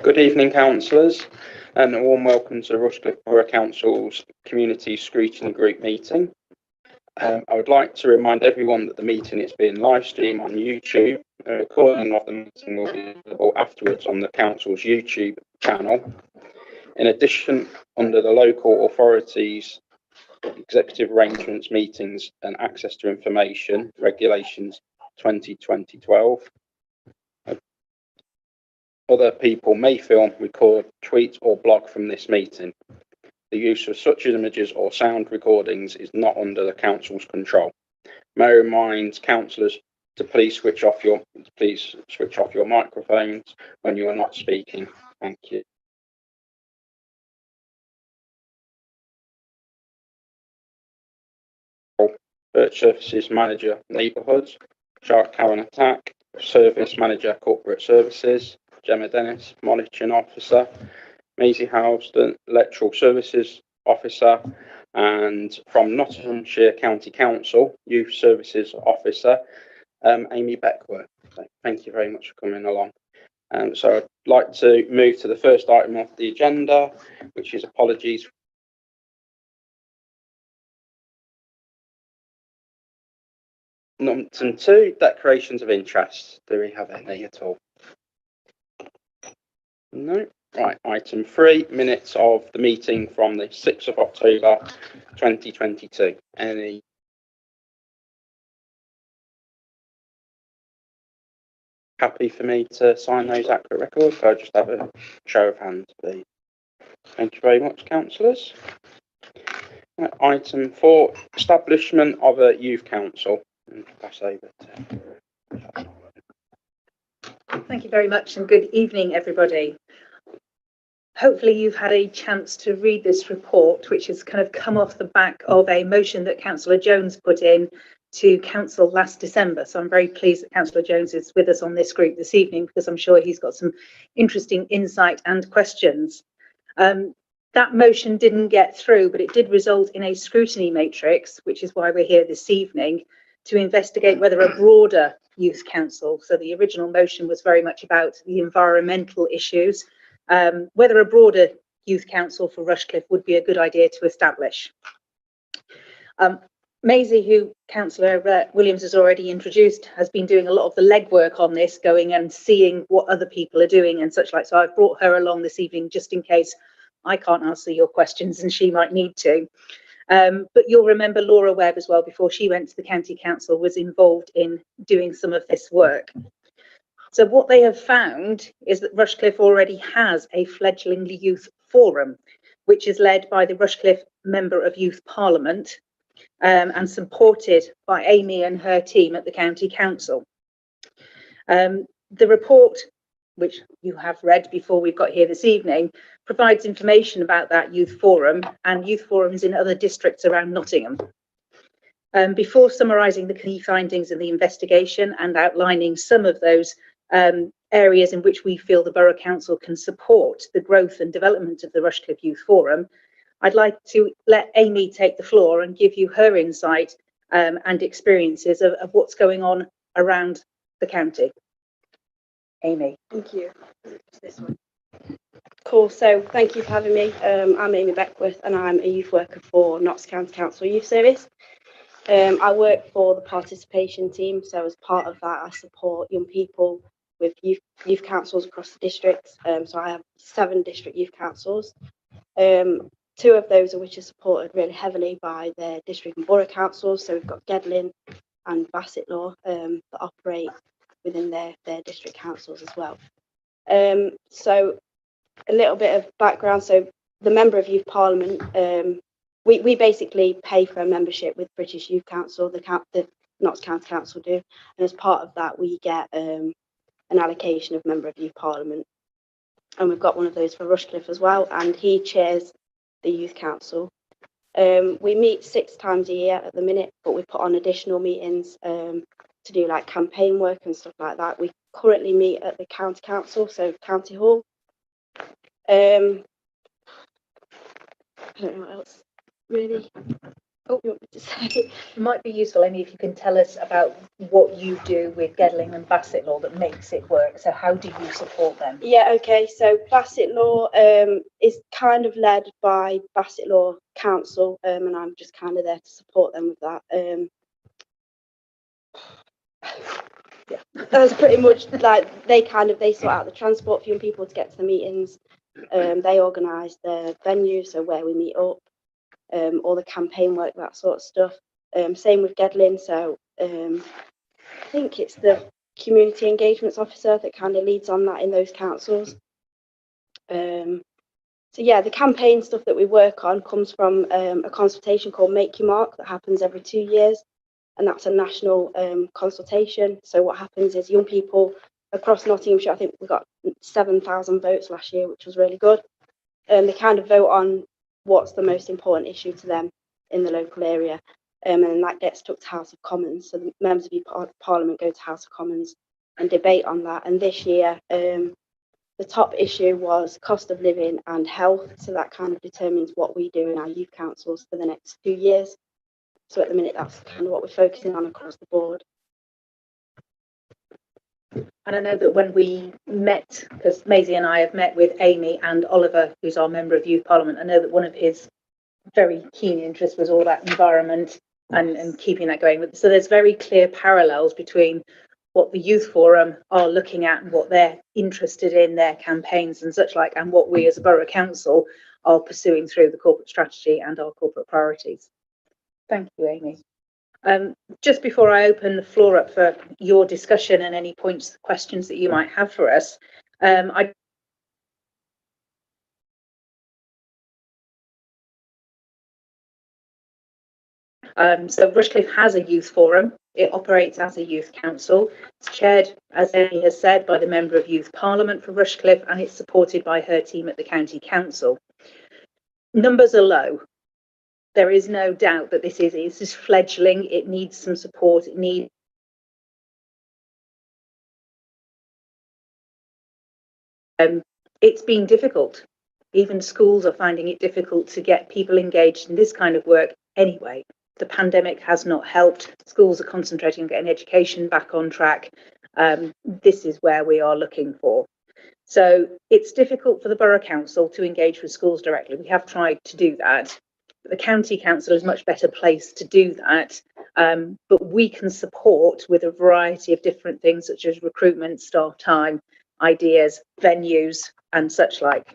Good evening, councillors, and a warm welcome to the Rushcliffe Borough Council's Community Scrutiny Group meeting. I would like to remind everyone that the meeting is being live streamed on YouTube. A recording of the meeting will be available afterwards on the council's YouTube channel. In addition, under the local authorities executive arrangements, meetings and access to information regulations 2012, other people may film, record, tweet or blog from this meeting. The use of such images or sound recordings is not under the council's control. May I remind councillors to please switch off your microphones when you are not speaking. Thank you. Church Services Manager Neighbourhoods, Shark Karen Attack, Service Manager Corporate Services, Gemma Dennis, Monitoring Officer, Maisie Houston, Electoral Services Officer, and from Nottinghamshire County Council, Youth Services Officer, Amy Beckworth. Thank you very much for coming along. So I'd like to move to the first item of the agenda, which is apologies. Number 2, declarations of interest. Do we have any at all? No. Right, item 3, minutes of the meeting from the 6th of October 2022. Any? Happy for me to sign those accurate records? So I'll just have a show of hands, please. Thank you very much, councillors. Right, item 4, establishment of a youth council. And pass over to... Thank you very much and good evening, everybody. Hopefully you've had a chance to read this report, which has kind of come off the back of a motion that Councillor Jones put in to Council last December. So I'm very pleased that Councillor Jones is with us on this group this evening, because I'm sure he's got some interesting insight and questions. That motion didn't get through, but it did result in a scrutiny matrix, which is why we're here this evening, to investigate whether a broader youth council, so the original motion was very much about the environmental issues, whether a broader youth council for Rushcliffe would be a good idea to establish. Maisie, who Councillor Williams has already introduced, has been doing a lot of the legwork on this, going and seeing what other people are doing and such like. So I've brought her along this evening just in case I can't answer your questions and she might need to. But you'll remember Laura Webb as well, before she went to the County Council, was involved in doing some of this work. So what they have found is that Rushcliffe already has a fledgling youth forum, which is led by the Rushcliffe Member of Youth Parliament and supported by Amy and her team at the County Council. The report, which you have read before we've got here this evening, provides information about that youth forum and youth forums in other districts around Nottingham. Before summarising the key findings of the investigation and outlining some of those areas in which we feel the Borough Council can support the growth and development of the Rushcliffe Youth Forum, I'd like to let Amy take the floor and give you her insight and experiences of what's going on around the county. Amy. Thank you. This one. Cool, so thank you for having me. I'm Amy Beckworth and I'm a youth worker for Notts County Council Youth Service. I work for the participation team, so as part of that I support young people with youth councils across the district. So I have 7 district youth councils. 2 of those are which are supported really heavily by their district and borough councils. So we've got Gedling and Bassetlaw that operate within their district councils as well. So a little bit of background. So the Member of Youth Parliament, we basically pay for a membership with British Youth Council, the Notts County Council do, and as part of that we get an allocation of Member of Youth Parliament, and we've got one of those for Rushcliffe as well, and he chairs the Youth Council. We meet 6 times a year at the minute, but we put on additional meetings to do like campaign work and stuff like that. We currently meet at the County Council, so County Hall. I don't know what else really. Oh, you want me to say? It might be useful, Amy, if you can tell us about what you do with Gedling and Bassett Law that makes it work. So how do you support them? Yeah, okay. So Bassett Law is kind of led by Bassett Law Council, and I'm just kind of there to support them with that. Yeah. That's pretty much like they sort out the transport for young people to get to the meetings. They organise the venue, so where we meet up, all the campaign work, that sort of stuff. Same with Gedling. So I think it's the community engagements officer that kind of leads on that in those councils. So yeah, the campaign stuff that we work on comes from a consultation called Make Your Mark that happens every 2 years, and that's a national consultation. So what happens is young people across Nottinghamshire, I think we got 7,000 votes last year, which was really good. They kind of vote on what's the most important issue to them in the local area, and that gets took to House of Commons. So the members of your Parliament go to House of Commons and debate on that. And this year, the top issue was cost of living and health. So that kind of determines what we do in our youth councils for the next 2 years. So at the minute, that's kind of what we're focusing on across the board. And I know that when we met, because Maisie and I have met with Amy and Oliver, who's our member of Youth Parliament, I know that one of his very keen interests was all that environment and keeping that going. So there's very clear parallels between what the Youth Forum are looking at and what they're interested in, their campaigns and such like, and what we as a Borough Council are pursuing through the corporate strategy and our corporate priorities. Thank you, Amy. Just before I open the floor up for your discussion and any points, questions that you might have for us, so Rushcliffe has a youth forum. It operates as a youth council. It's chaired, as Amy has said, by the member of Youth Parliament for Rushcliffe, and it's supported by her team at the county council. Numbers are low. There is no doubt that this is fledgling. It needs some support. It needs it's been difficult. Even schools are finding it difficult to get people engaged in this kind of work anyway. The pandemic has not helped. Schools are concentrating on getting education back on track. This is where we are looking for. So it's difficult for the Borough Council to engage with schools directly. We have tried to do that. The County Council is much better placed to do that. But we can support with a variety of different things such as recruitment, staff time, ideas, venues and such like.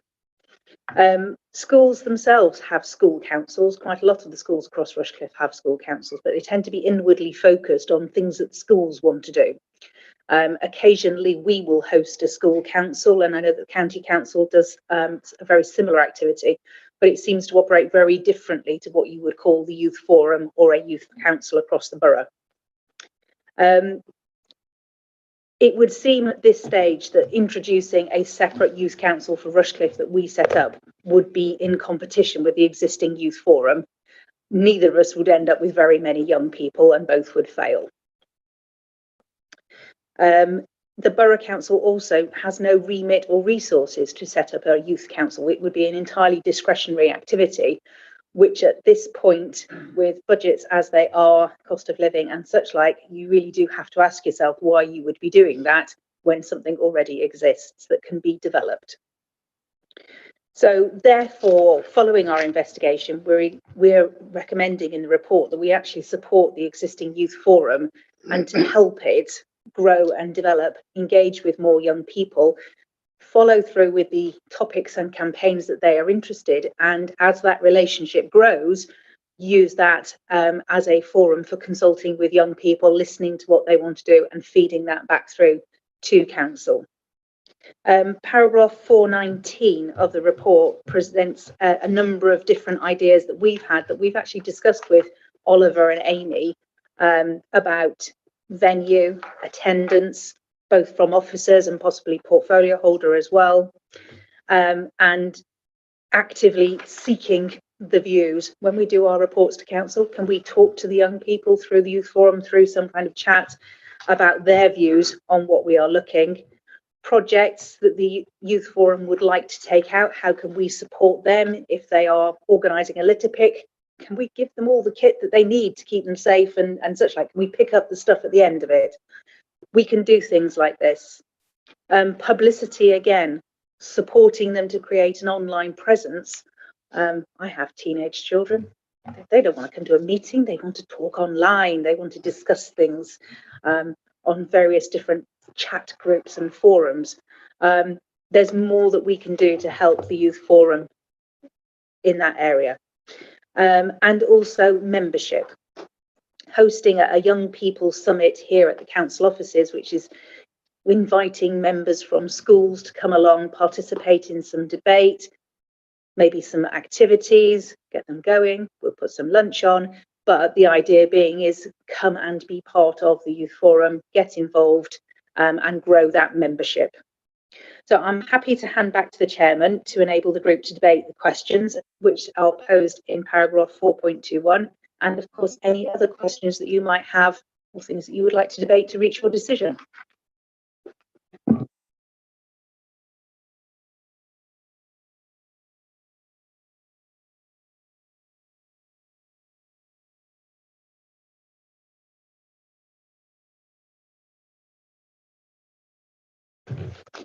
Schools themselves have school councils. Quite a lot of the schools across Rushcliffe have school councils, but they tend to be inwardly focused on things that schools want to do. Occasionally we will host a school council, and I know that the county council does a very similar activity, but it seems to operate very differently to what you would call the youth forum or a youth council across the borough. It would seem at this stage that introducing a separate youth council for Rushcliffe that we set up would be in competition with the existing youth forum. Neither of us would end up with very many young people and both would fail. The Borough Council also has no remit or resources to set up a youth council. It would be an entirely discretionary activity, which at this point, with budgets as they are, cost of living and such like, you really do have to ask yourself why you would be doing that when something already exists that can be developed. So therefore, following our investigation, we're recommending in the report that we actually support the existing youth forum and to help it grow and develop, engage with more young people, follow through with the topics and campaigns that they are interested in, and as that relationship grows, use that as a forum for consulting with young people, listening to what they want to do and feeding that back through to council. Paragraph 419 of the report presents a number of different ideas that we've had that we've actually discussed with Oliver and Amy about venue, attendance, both from officers and possibly portfolio holder as well, and actively seeking the views. When we do our reports to council, can we talk to the young people through the youth forum, through some kind of chat about their views on what we are looking? Projects that the youth forum would like to take out, how can we support them if they are organising a litter pick? can we give them all the kit that they need to keep them safe and such like? Can we pick up the stuff at the end of it? We can do things like this. Publicity again, supporting them to create an online presence. I have teenage children. They don't want to come to a meeting. They want to talk online. They want to discuss things on various different chat groups and forums. There's more that we can do to help the youth forum in that area. And also membership. Hosting a young people summit here at the council offices, which is inviting members from schools to come along, participate in some debate, maybe some activities, get them going. We'll put some lunch on, but the idea being is come and be part of the youth forum, get involved and grow that membership. So I'm happy to hand back to the chairman to enable the group to debate the questions which are posed in paragraph 4.21. And of course, any other questions that you might have or things that you would like to debate to reach your decision.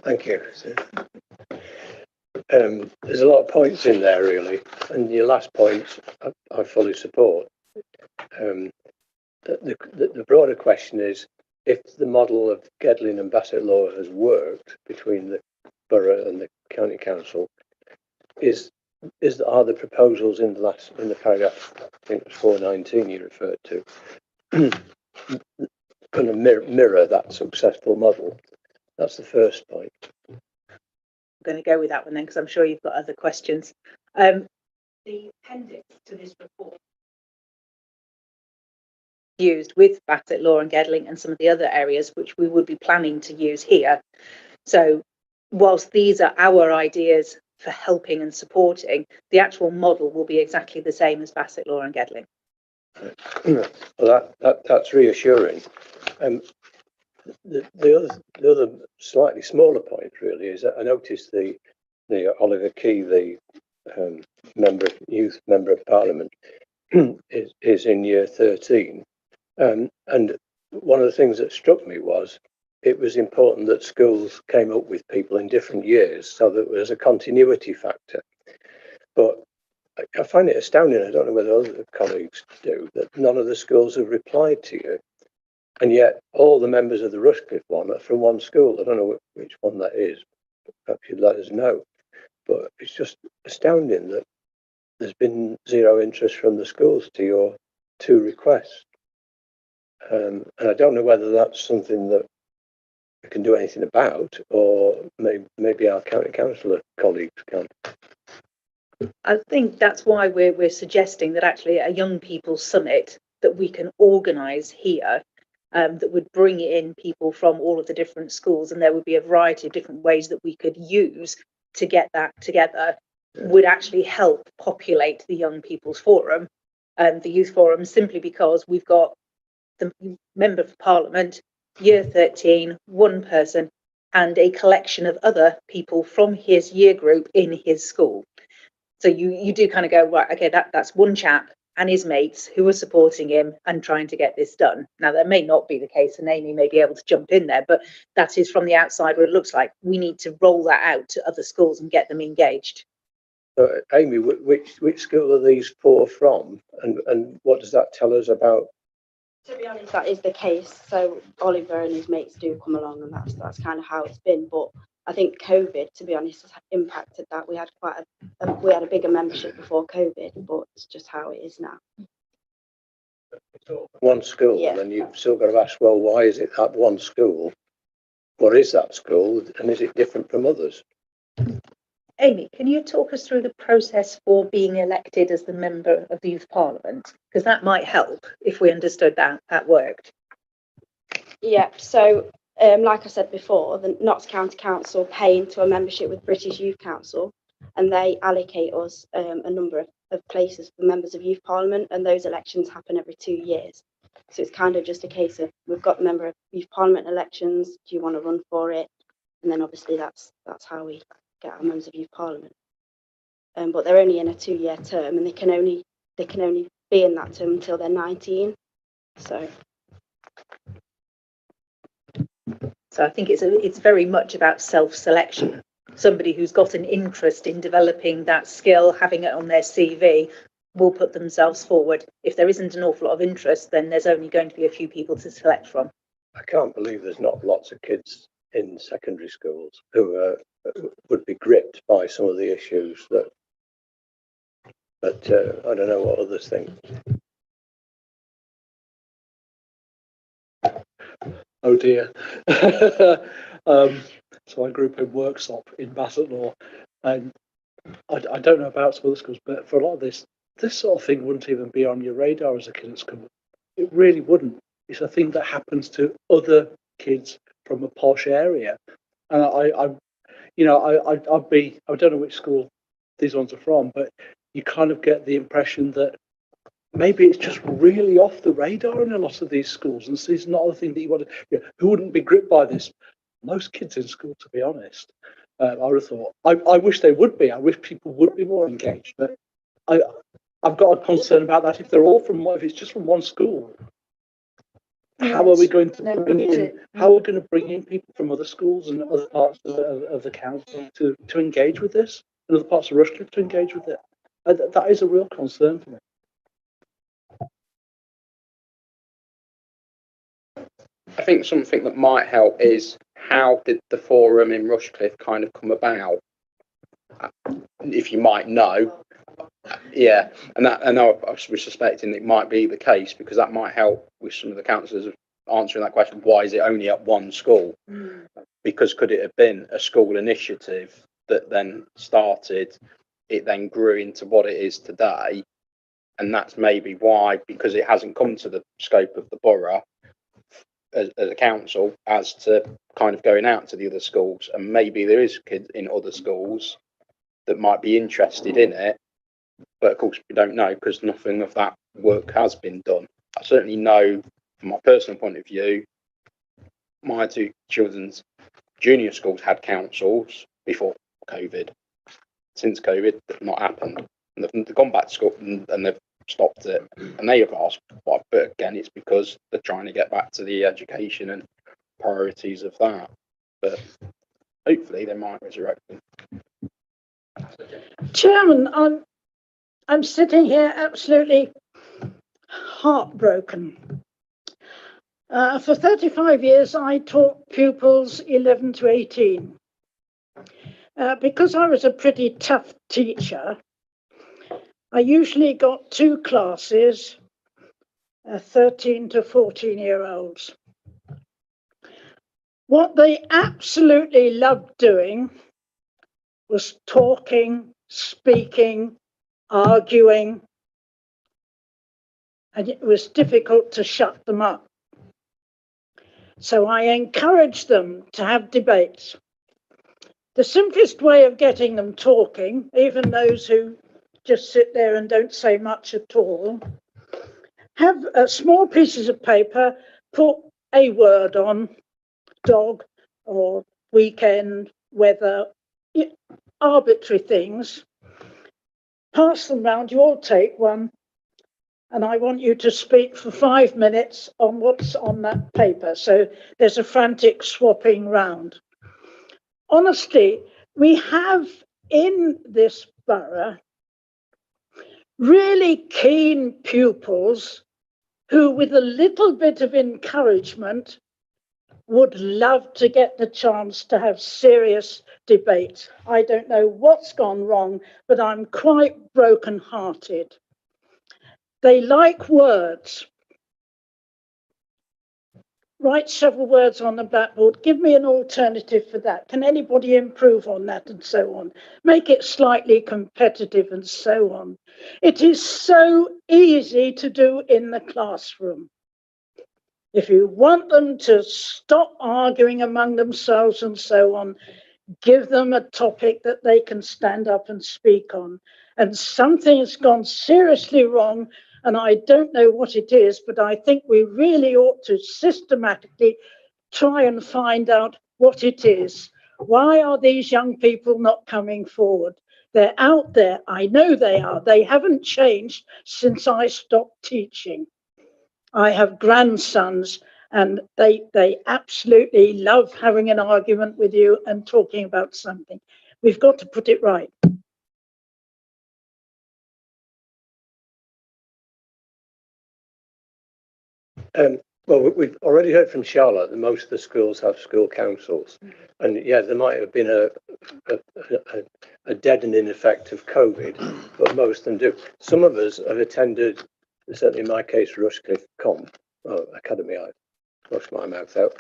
Thank you. There's a lot of points in there, really, and your last point I fully support. The broader question is, if the model of Gedling and Bassetlaw has worked between the borough and the county council, are the proposals in the paragraph, I think it was 419 you referred to, going to mirror that successful model? That's the first point. I'm going to go with that one then, because I'm sure you've got other questions. The appendix to this report used with Bassetlaw and Gedling and some of the other areas which we would be planning to use here. So whilst these are our ideas for helping and supporting, the actual model will be exactly the same as Bassetlaw and Gedling. Well, that's reassuring. The other slightly smaller point really is that I noticed the Oliver Key, the youth member of Parliament, is in year 13, and one of the things that struck me was it was important that schools came up with people in different years so that there was a continuity factor. But I find it astounding, I don't know whether other colleagues do, that none of the schools have replied to you. And yet all the members of the Rushcliffe one are from one school. I don't know which one that is. Perhaps you'd let us know. But it's just astounding that there's been zero interest from the schools to your two requests. And I don't know whether that's something that we can do anything about, or maybe our county councillor colleagues can. I think that's why we're suggesting that actually a young people summit that we can organise here, that would bring in people from all of the different schools, and there would be a variety of different ways that we could use to get that together, would actually help populate the young people's forum and the youth forum, simply because we've got the member of Parliament, year 13, one person, and a collection of other people from his year group in his school. So you do kind of go, right, okay, that's one chap and his mates who are supporting him and trying to get this done. Now, that may not be the case, and Amy may be able to jump in there, but that is from the outside what it looks like. We need to roll that out to other schools and get them engaged. Amy, which school are these four from, and what does that tell us about? To be honest, that is the case. So Oliver and his mates do come along, and that's kind of how it's been. But I think COVID, to be honest, has impacted that. We had we had a bigger membership before COVID, but it's just how it is now. One school, Yeah. and you've still got to ask, well, why is it that one school? What is that school, and is it different from others? Amy, can you talk us through the process for being elected as the member of the Youth Parliament? Because that might help if we understood that worked. Yeah, so like I said before, the Notts County Council pay into a membership with British Youth Council, and they allocate us a number of places for members of Youth Parliament, and those elections happen every 2 years. So it's kind of just a case of, we've got the member of Youth Parliament elections, do you want to run for it? And then obviously that's how we get our members of Youth Parliament. But they're only in a 2-year term, and they can only they can only be in that term until they're 19. So I think it's very much about self-selection. Somebody who's got an interest in developing that skill, having it on their CV, will put themselves forward. If there isn't an awful lot of interest, then there's only going to be a few people to select from. I can't believe there's not lots of kids in secondary schools who would be gripped by some of the issues that. But I don't know what others think. Oh dear. So I grew up in Worksop in Bassetlaw, and I don't know about some other schools, but for a lot of this sort of thing wouldn't even be on your radar as a kid at school. It really wouldn't. It's a thing that happens to other kids from a posh area, and I don't know which school these ones are from, but you kind of get the impression that maybe it's just really off the radar in a lot of these schools, and this is not a thing that you want to. Who wouldn't be gripped by this? Most kids in school, to be honest. I would have thought. I wish they would be. I wish people would be more engaged, but I've got a concern about that. If they're all from if it's just from one school, how are we going to bring in? How are we going to bring in people from other schools and other parts of the council to engage with this, and other parts of Rushcliffe to engage with it? That is a real concern for me. I think something that might help is, how did the forum in Rushcliffe kind of come about? If you might know, yeah, and I was suspecting it might be the case, because that might help with some of the councillors answering that question. Why is it only at one school? Because could it have been a school initiative that then started, it then grew into what it is today, and that's maybe why, because it hasn't come to the scope of the borough as a council as to kind of going out to the other schools, and maybe there is kids in other schools that might be interested in it, but of course we don't know because nothing of that work has been done. I certainly know from my personal point of view, my two children's junior schools had councils before COVID. Since COVID, it's not happened, and they've gone back to school and they've stopped it, and they have asked why, but again it's because they're trying to get back to the education and priorities of that, but hopefully they might resurrect them. Chairman, I'm sitting here absolutely heartbroken. For 35 years I taught pupils 11 to 18. Because I was a pretty tough teacher, I usually got two classes, 13 to 14-year-olds. What they absolutely loved doing was talking, speaking, arguing, and it was difficult to shut them up. So I encouraged them to have debates. The simplest way of getting them talking, even those who just sit there and don't say much at all, have small pieces of paper, put a word on, dog or weekend, weather, arbitrary things, pass them round. You all take one, and I want you to speak for 5 minutes on what's on that paper. So there's a frantic swapping round. Honestly, we have in this borough really keen pupils who, with a little bit of encouragement, would love to get the chance to have serious debate. I don't know what's gone wrong, but I'm quite broken-hearted. They like words. Write several words on the blackboard. Give me an alternative for that. Can anybody improve on that, and so on? Make it slightly competitive, and so on. It is so easy to do in the classroom. If you want them to stop arguing among themselves and so on, give them a topic that they can stand up and speak on. And something has gone seriously wrong, and I don't know what it is, but I think we really ought to systematically try and find out what it is. Why are these young people not coming forward? They're out there. I know they are. They haven't changed since I stopped teaching. I have grandsons and they absolutely love having an argument with you and talking about something. We've got to put it right. Well, we've already heard from Charlotte that most of the schools have school councils, and yeah, there might have been a deadening effect of COVID, but most of them do. Some of us have attended, certainly in my case, Rushcliffe Academy. I washed my mouth out.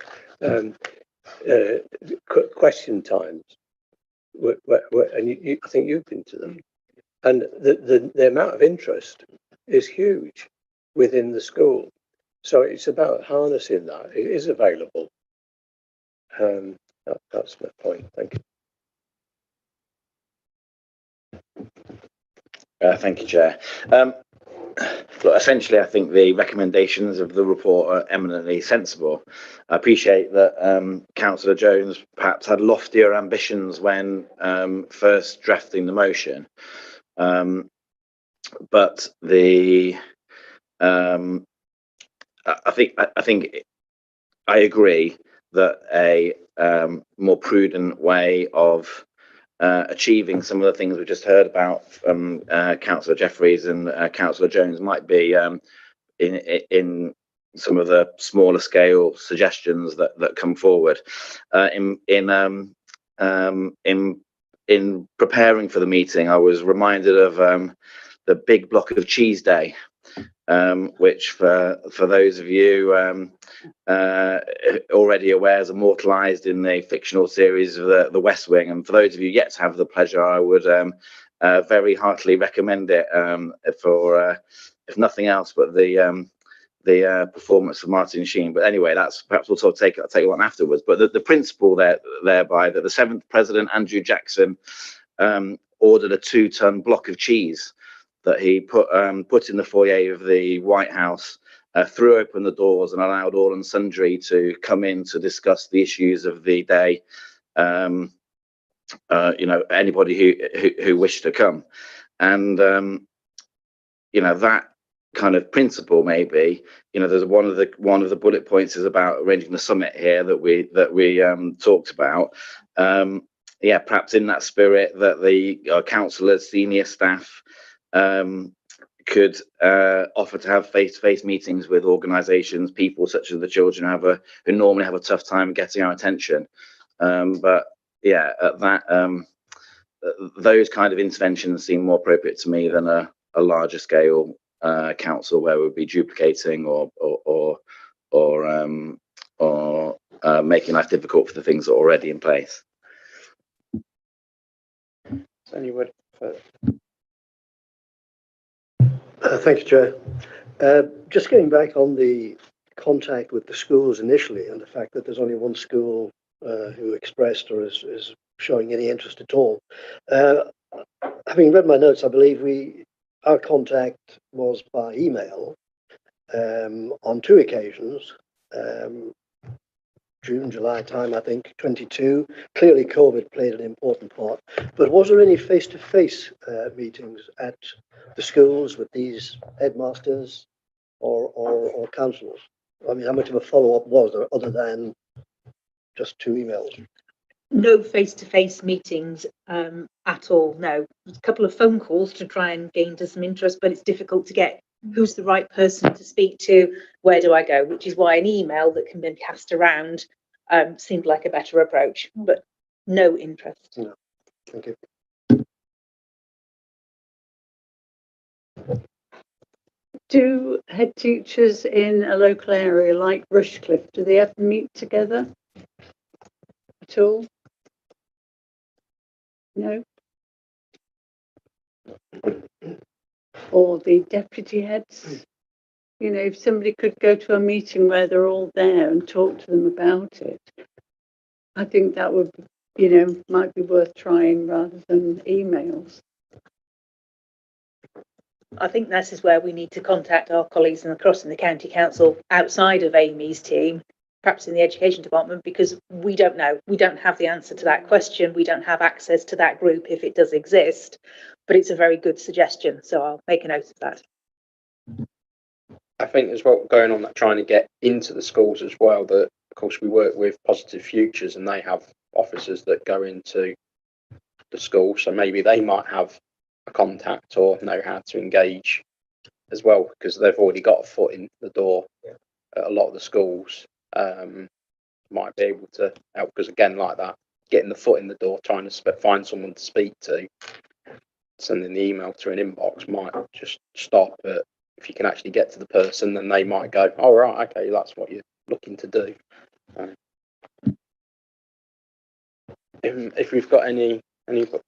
Question times, and I think you've been to them, and the amount of interest is huge within the school. So it's about harnessing that. It is available. That's my point. Thank you. Thank you, Chair. Look, essentially, I think the recommendations of the report are eminently sensible. I appreciate that Councillor Jones perhaps had loftier ambitions when first drafting the motion, but I think I agree that a more prudent way of achieving some of the things we just heard about from Councillor Jeffreys and Councillor Jones might be in some of the smaller scale suggestions that come forward. In preparing for the meeting, I was reminded of the Big Block of Cheese Day, which for those of you already aware is immortalised in the fictional series of the West Wing, and for those of you yet to have the pleasure, I would very heartily recommend it for if nothing else but the performance of Martin Sheen. But anyway, that's perhaps we'll take one afterwards. But the principle thereby that the 7th President Andrew Jackson ordered a 2-ton block of cheese that he put in the foyer of the White House, threw open the doors and allowed all and sundry to come in to discuss the issues of the day. Anybody who wished to come, and that kind of principle, maybe there's one of the bullet points is about arranging the summit here that we talked about. Perhaps in that spirit that the councillors, senior staff could offer to have face-to-face meetings with organisations, people such as the children who normally have a tough time getting our attention. But yeah, at that those kind of interventions seem more appropriate to me than a larger scale council where we'd be duplicating or making life difficult for the things that are already in place. Anybody further? Thank you, Chair. Just getting back on the contact with the schools initially and the fact that there's only one school who expressed or is showing any interest at all. Having read my notes, I believe our contact was by email on 2 occasions, June, July time, I think, 22. Clearly, COVID played an important part. But was there any face-to-face meetings at the schools with these headmasters or councillors? I mean, how much of a follow-up was there other than just 2 emails? No face-to-face meetings at all, no. A couple of phone calls to try and gain some interest, but it's difficult to get who's the right person to speak to, where do I go, which is why an email that can be cast around seemed like a better approach, but no interest. No, thank you. Do head teachers in a local area like Rushcliffe, do they ever meet together at all? No? Or the deputy heads? If somebody could go to a meeting where they're all there and talk to them about it, I think that would, might be worth trying rather than emails. I think this is where we need to contact our colleagues across in the county council outside of Amy's team, perhaps in the education department, because we don't know. We don't have the answer to that question. We don't have access to that group if it does exist, but it's a very good suggestion. So I'll make a note of that. I think as well, going on that, trying to get into the schools as well, that of course we work with Positive Futures and they have officers that go into the school, so maybe they might have a contact or know how to engage as well, because they've already got a foot in the door at a lot of the schools. Might be able to help, because again, like that, getting the foot in the door, trying to find someone to speak to, sending the email to an inbox might just stop. But if you can actually get to the person, then they might go, "Oh right, okay, that's what you're looking to do." If we've got any for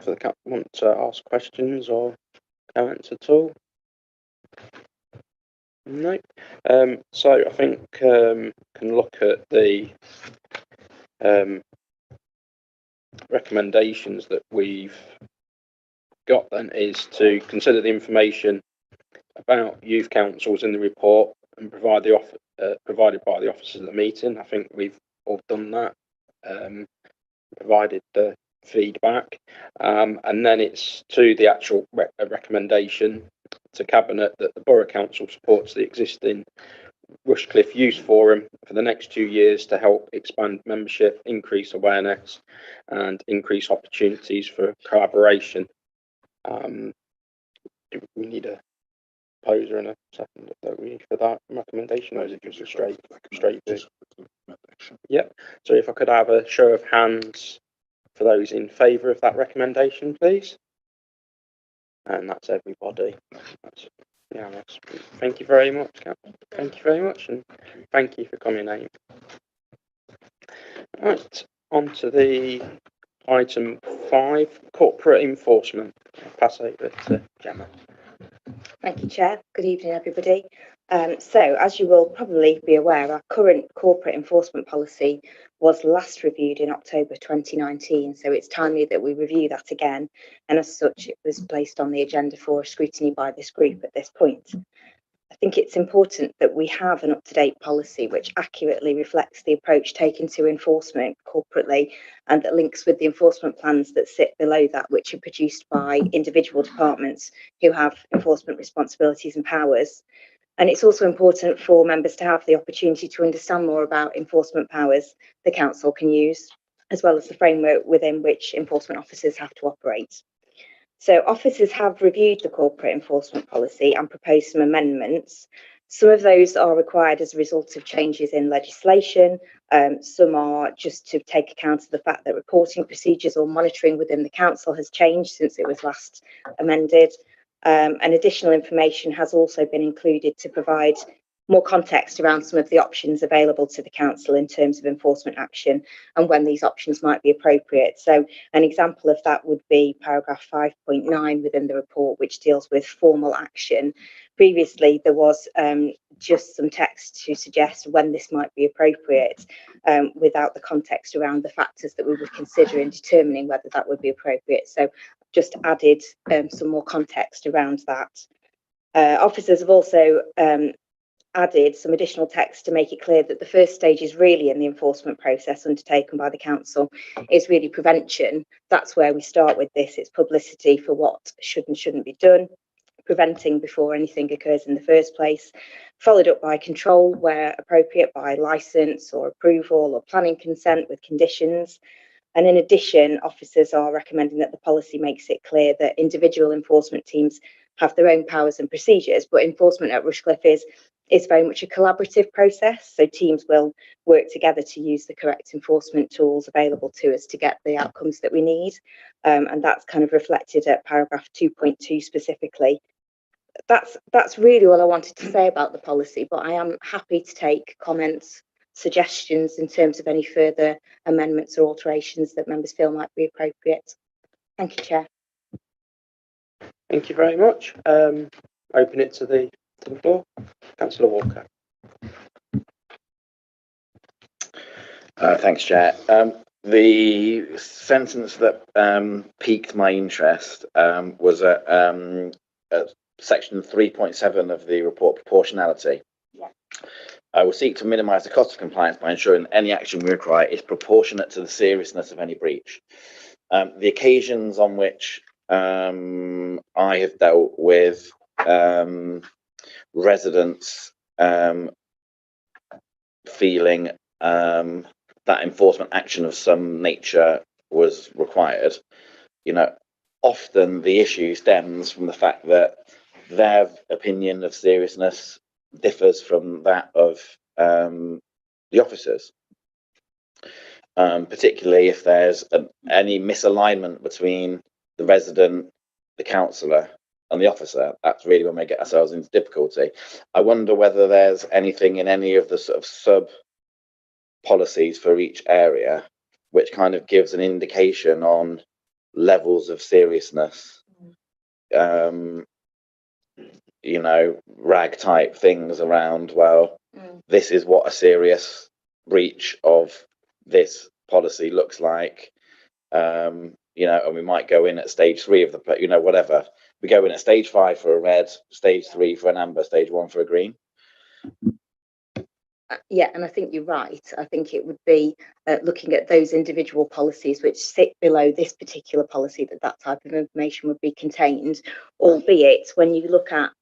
the cap want to ask questions or comments at all, no. So I think can look at the recommendations that we've got. Then is to consider the information about youth councils in the report and provide the provided by the officers at the meeting. I think we've all done that, provided the feedback, and then it's to the actual recommendation to Cabinet that the Borough Council supports the existing Rushcliffe Youth Forum for the next 2 years to help expand membership, increase awareness and increase opportunities for collaboration. Do we need a poser and a second that we need for that recommendation, or is it just a straight through? Yep. So if I could have a show of hands for those in favour of that recommendation, please. And that's everybody. Thank you very much, Captain. Thank you very much, and thank you for coming, Amy. Right, on to the item 5, corporate enforcement. I'll pass over to Gemma. Thank you, Chair. Good evening, everybody. So, as you will probably be aware, our current corporate enforcement policy was last reviewed in October 2019, so it's timely that we review that again, and as such it was placed on the agenda for scrutiny by this group at this point. I think it's important that we have an up-to-date policy which accurately reflects the approach taken to enforcement corporately and that links with the enforcement plans that sit below that, which are produced by individual departments who have enforcement responsibilities and powers. And it's also important for members to have the opportunity to understand more about enforcement powers the council can use, as well as the framework within which enforcement officers have to operate. So officers have reviewed the corporate enforcement policy and proposed some amendments. Some of those are required as a result of changes in legislation. Some are just to take account of the fact that reporting procedures or monitoring within the council has changed since it was last amended. And additional information has also been included to provide more context around some of the options available to the council in terms of enforcement action and when these options might be appropriate. So an example of that would be paragraph 5.9 within the report, which deals with formal action. Previously, there was just some text to suggest when this might be appropriate, without the context around the factors that we would consider in determining whether that would be appropriate. So just added some more context around that. Officers have also added some additional text to make it clear that the first stage is really in the enforcement process undertaken by the council is really prevention. That's where we start with this. It's publicity for what should and shouldn't be done, preventing before anything occurs in the first place, followed up by control where appropriate by licence or approval or planning consent with conditions. And in addition, officers are recommending that the policy makes it clear that individual enforcement teams have their own powers and procedures, but enforcement at Rushcliffe is very much a collaborative process. So teams will work together to use the correct enforcement tools available to us to get the outcomes that we need. And that's kind of reflected at paragraph 2.2 specifically. That's really all I wanted to say about the policy, but I am happy to take comments, suggestions in terms of any further amendments or alterations that members feel might be appropriate. Thank you, Chair. Thank you very much. Open it to the floor. Councillor Walker. Thanks, Chair. The sentence that piqued my interest was at section 3.7 of the report, proportionality. Yeah. I will seek to minimise the cost of compliance by ensuring that any action we require is proportionate to the seriousness of any breach. The occasions on which I have dealt with residents feeling that enforcement action of some nature was required, often the issue stems from the fact that their opinion of seriousness differs from that of the officers, particularly if there's any misalignment between the resident, the councillor and the officer. That's really when we get ourselves into difficulty. I wonder whether there's anything in any of the sort of sub policies for each area which kind of gives an indication on levels of seriousness, rag type things around, this is what a serious breach of this policy looks like, and we might go in at stage 3 of the, whatever. We go in at stage 5 for a red, stage 3 for an amber, stage 1 for a green. Yeah, and I think you're right. I think it would be looking at those individual policies which sit below this particular policy that type of information would be contained, albeit when you look at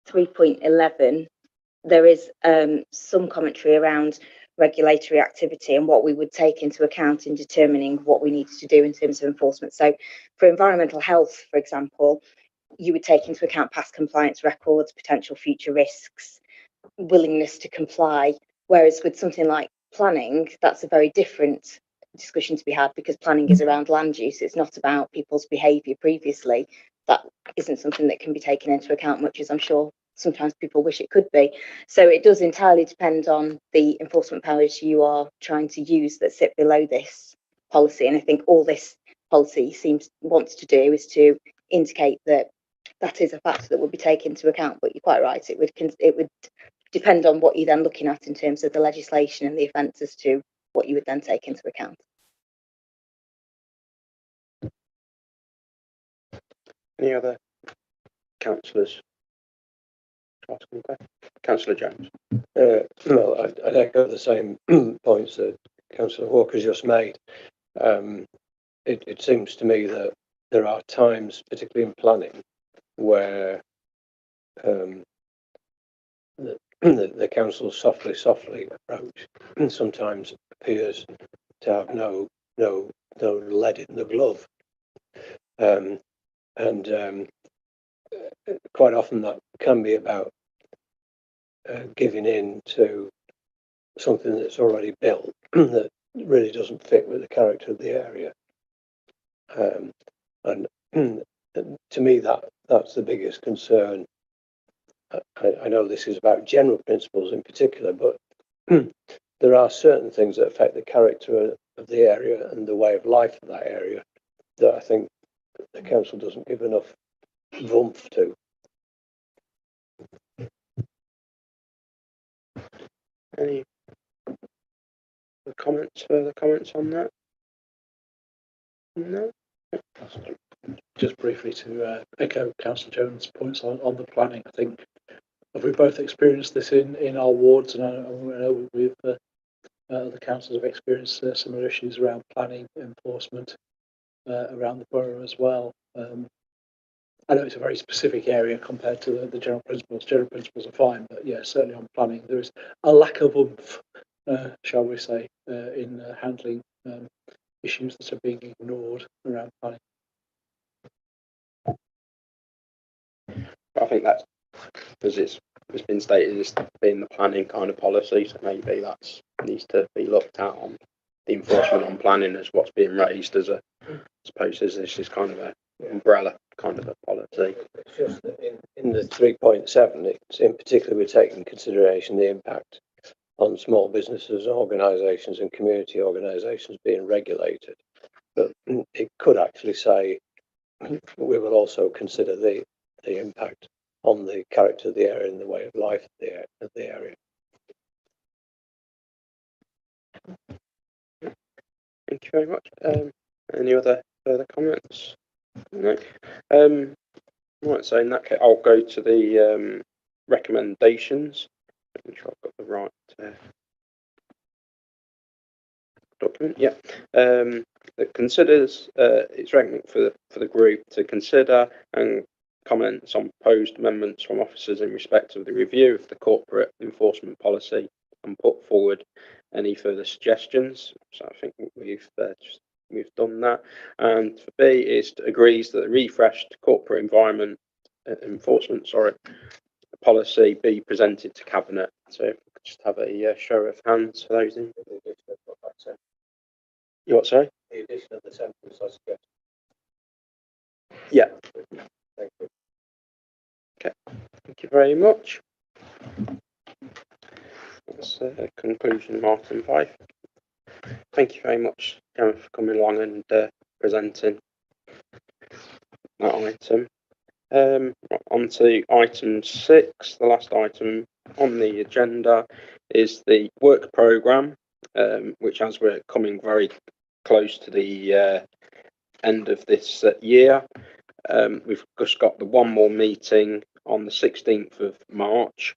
3.11, there is some commentary around regulatory activity and what we would take into account in determining what we need to do in terms of enforcement. So for environmental health, for example, you would take into account past compliance records, potential future risks, willingness to comply, whereas with something like planning, that's a very different discussion to be had, because planning is around land use. It's not about people's behaviour previously. That isn't something that can be taken into account much as I'm sure sometimes people wish it could be. So it does entirely depend on the enforcement powers you are trying to use that sit below this policy. And I think all this policy wants to do is to indicate that that is a factor that would be taken into account. But you're quite right, it would depend on what you're then looking at in terms of the legislation and the offence as to what you would then take into account. Any other councillors? Councillor Jones. Well, I'd echo the same points that Councillor Walker's just made. It seems to me that there are times, particularly in planning, where the council's softly approach sometimes appears to have no lead in the glove, and quite often that can be about giving in to something that's already built that really doesn't fit with the character of the area, and to me that's the biggest concern. I know this is about general principles in particular, but there are certain things that affect the character of the area and the way of life of that area that I think the council doesn't give enough oomph to. Any further comments on that? No? Just briefly to echo Councillor Jones' points on the planning, I think we both experienced this in our wards, and I know we've the councils have experienced similar issues around planning enforcement around the borough as well. I know it's a very specific area compared to the general principles. General principles are fine, but yeah, certainly on planning there is a lack of oomph, shall we say, in handling issues that are being ignored around planning. I think that's, as it's been stated, it's been the planning kind of policy, so maybe that needs to be looked at on the enforcement on planning as what's being raised as I suppose this is kind of a umbrella kind of a policy. It's just that in the 3.7, it's in particular we're taking into consideration the impact on small businesses, organisations and community organisations being regulated. But it could actually say we will also consider the impact on the character of the area and the way of life of the area. Thank you very much. Any other further comments? No. Right, so in that case, I'll go to the recommendations. Make sure I've got the right document. Yeah. That considers it's recommended for the group to consider and comments on proposed amendments from officers in respect of the review of the corporate enforcement policy and put forward any further suggestions. So I think we've done that. And for B, it agrees that the refreshed corporate environment enforcement policy be presented to cabinet. So if we could just have a show of hands for those in. You what, sorry? The addition of the sentence, I suggest. Yeah. Thank you. Thank you very much. That's the conclusion of item 5. Thank you very much, Gemma, for coming along and presenting that item. On to item 6. The last item on the agenda is the work programme, which, as we're coming very close to the end of this year, we've just got the one more meeting on the 16th of March,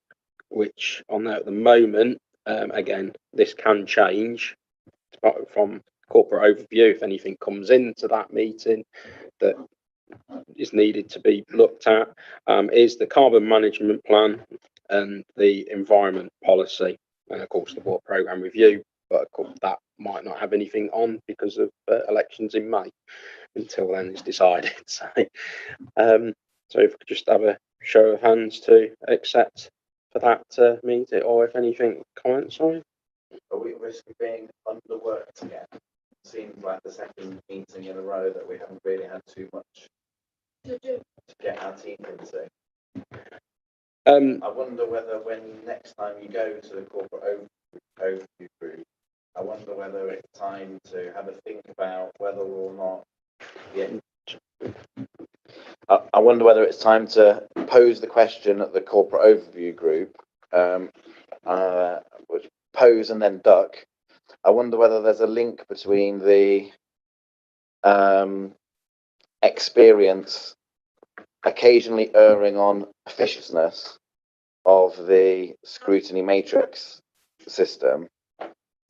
which on there at the moment, again, this can change from corporate overview if anything comes into that meeting that is needed to be looked at, is the carbon management plan and the environment policy, and of course the work programme review, but of course that might not have anything on because of elections in May until then is decided. So if we could just have a show of hands to accept for that meeting, or if anything, comments on it. Are we at risk of being underworked again? Seems like the second meeting in a row that we haven't really had too much to get our teeth into. I wonder whether when next time you go to the corporate overview group, I wonder whether it's time to have a think about whether or not I wonder whether it's time to pose the question at the corporate overview group, which pose and then duck. I wonder whether there's a link between the experience occasionally erring on officiousness of the scrutiny matrix system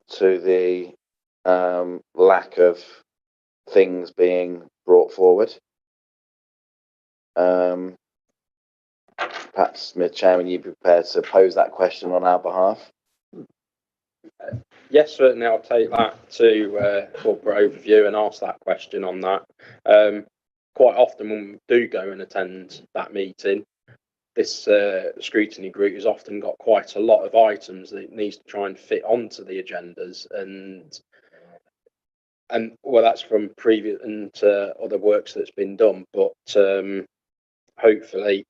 to the lack of things being brought forward. Perhaps, Mr. Chairman, you'd be prepared to pose that question on our behalf? Yes, certainly. I'll take that to corporate overview and ask that question on that. Quite often when we do go and attend that meeting, this scrutiny group has often got quite a lot of items that it needs to try and fit onto the agendas, and well, that's from previous and other works that's been done, but hopefully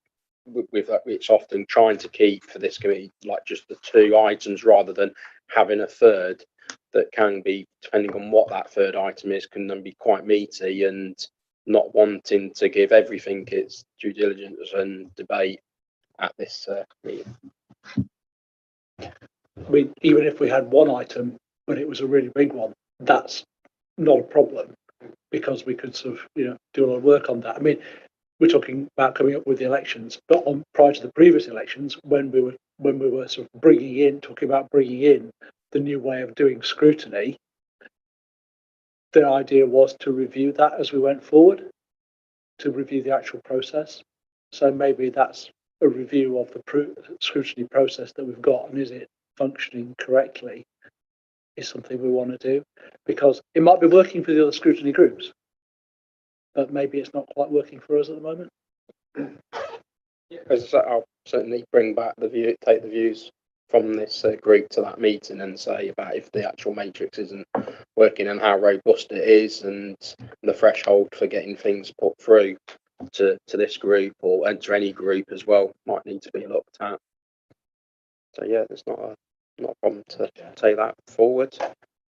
with that, it's often trying to keep for this committee like just the 2 items rather than having a third that can be, depending on what that third item is, can then be quite meaty, and not wanting to give everything its due diligence and debate at this meeting. I mean, even if we had one item, but it was a really big one, that's not a problem because we could sort of, do a lot of work on that. I mean, we're talking about coming up with the elections, but prior to the previous elections, when we were sort of talking about bringing in the new way of doing scrutiny, the idea was to review that as we went forward, to review the actual process. So maybe that's a review of the scrutiny process that we've got, and is it functioning correctly, is something we want to do, because it might be working for the other scrutiny groups, but maybe it's not quite working for us at the moment. As I said, I'll certainly bring back take the views from this group to that meeting and say about if the actual matrix isn't working and how robust it is, and the threshold for getting things put through to this group or enter any group as well might need to be looked at. So yeah, there's not a problem to take that forward.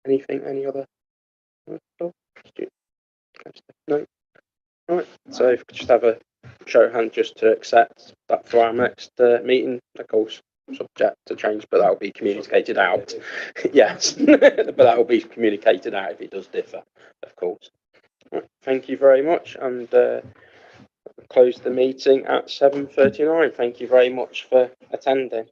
Any other? No. Right. So if we could just have a show of hand just to accept that for our next meeting, of course, subject to change, but that will be communicated out. Yes, but that will be communicated out if it does differ, of course. Right. Thank you very much, and close the meeting at 7:39. Thank you very much for attending.